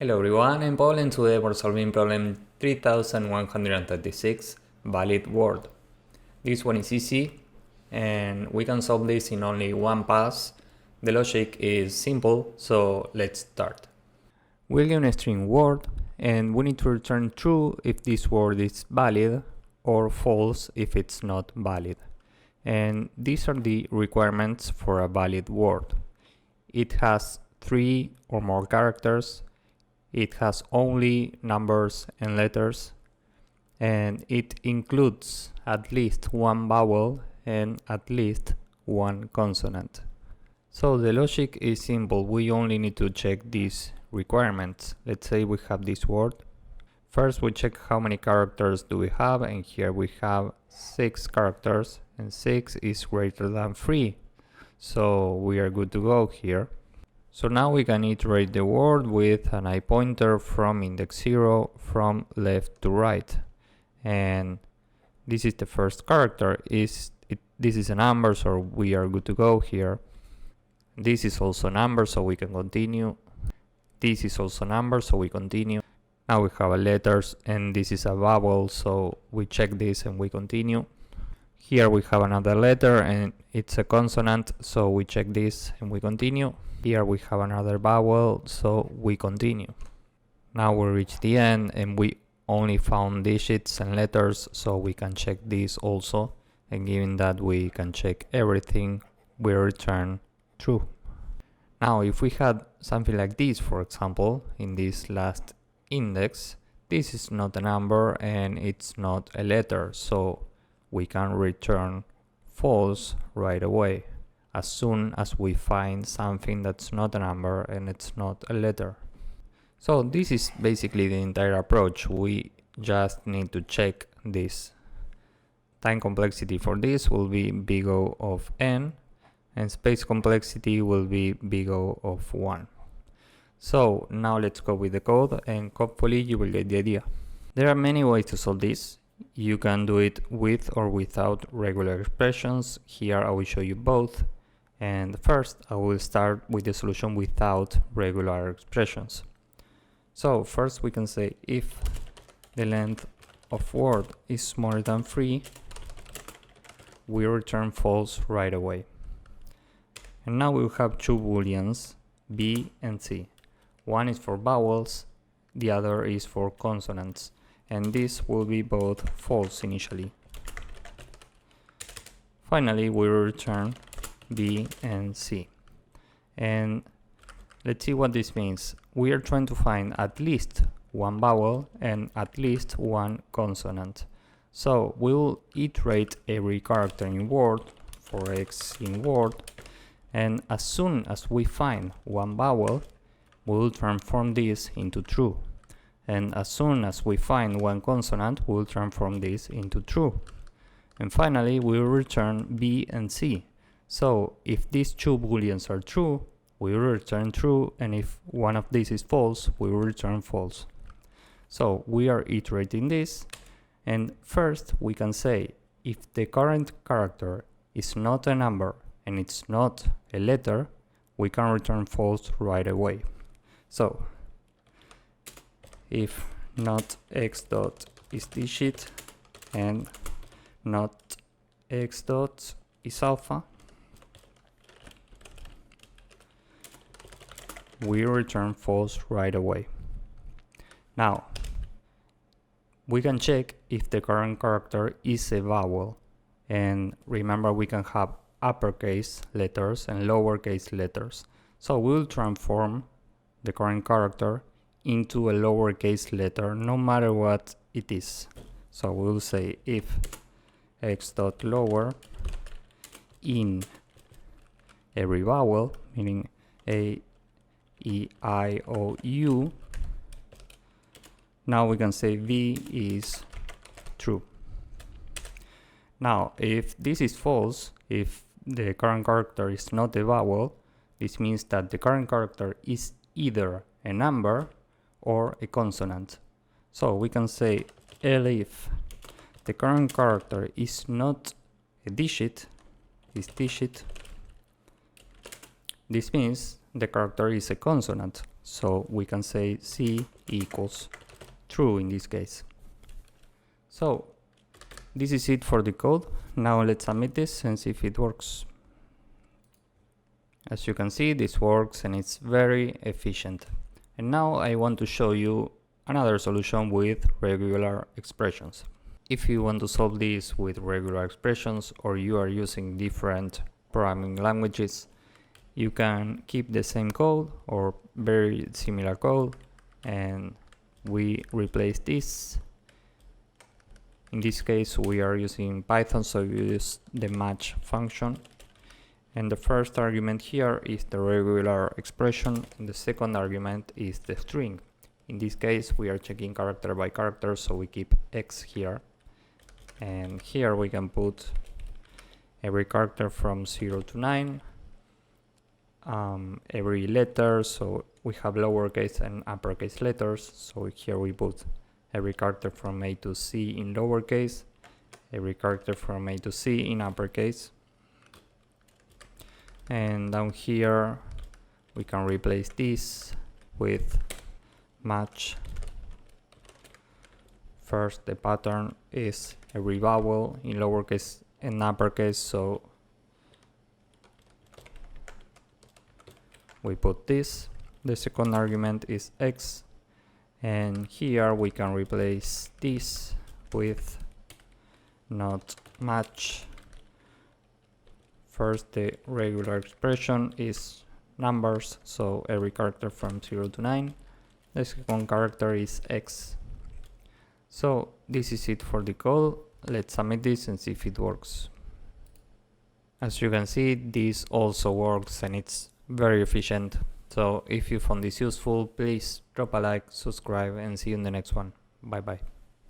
Hello everyone, I'm Paul and today we're solving problem 3136, valid word. This one is easy and we can solve this in only one pass. The logic is simple, so let's start. We're given a string word and we need to return true if this word is valid or false if it's not valid. And these are the requirements for a valid word. It has 3 or more characters. It has only numbers and letters, and it includes at least one vowel and at least one consonant. So the logic is simple. We only need to check these requirements. Let's say we have this word. First we check how many characters do we have, and here we have 6 characters and 6 is greater than 3. So we are good to go here. So now we can iterate the word with an I pointer from index 0 from left to right. And this is the first character. This is a number, so we are good to go here. This is also a number, so we can continue. This is also a number, so we continue. Now we have a letters and this is a vowel, so we check this and we continue. Here we have another letter and it's a consonant, so we check this and we continue. Here we have another vowel, so we continue. Now we reach the end and we only found digits and letters, so we can check this also. And given that we can check everything, we return true. Now if we had something like this, for example, in this last index, this is not a number and it's not a letter, so we can return false right away as soon as we find something that's not a number and it's not a letter. So this is basically the entire approach. We just need to check this. Time complexity for this will be big O of n, and space complexity will be big O of 1. So now let's go with the code and hopefully you will get the idea. There are many ways to solve this. You can do it with or without regular expressions. Here I will show you both. And first I will start with the solution without regular expressions. So first we can say if the length of word is smaller than 3, we return false right away. And now we'll have two booleans, B and C. One is for vowels, the other is for consonants, and this will be both false initially. Finally we will return B and C. And let's see what this means. We are trying to find at least one vowel and at least one consonant. So we will iterate every character in word for x in word, and as soon as we find one vowel, we will transform this into true. And as soon as we find one consonant, we will transform this into true. And finally we will return B and C. So if these two booleans are true, we will return true, and if one of these is false, we will return false. So we are iterating this, and first we can say if the current character is not a number and it's not a letter, we can return false right away. So if not x dot is digit and not x dot is alpha, we return false right away. Now we can check if the current character is a vowel, and remember we can have uppercase letters and lowercase letters. So we'll transform the current character into a lowercase letter no matter what it is. So we'll say if x dot lower in every vowel, meaning a, E, I, O, U. Now we can say V is true. Now if this is false, if the current character is not a vowel, this means that the current character is either a number or a consonant. So we can say if the current character is not a digit, this means the character is a consonant. So we can say C equals true in this case. So this is it for the code. Now let's submit this and see if it works. As you can see, this works and it's very efficient. And now I want to show you another solution with regular expressions. If you want to solve this with regular expressions or you are using different programming languages, you can keep the same code or very similar code, and we replace this. In this case we are using Python, so we use the match function. And the first argument here is the regular expression, and the second argument is the string. In this case we are checking character by character, so we keep X here. And here we can put every character from 0 to 9, every letter, so we have lowercase and uppercase letters, so here we put every character from A to C in lowercase, every character from A to C in uppercase. And down here we can replace this with match. First, the pattern is every vowel in lowercase and uppercase, so we put this. The second argument is X, and here we can replace this with not match. First, the regular expression is numbers, so every character from 0 to 9. The second character is X. So this is it for the code. Let's submit this and see if it works. As you can see, this also works and it's very efficient. So if you found this useful, please drop a like, subscribe, and see you in the next one. Bye bye.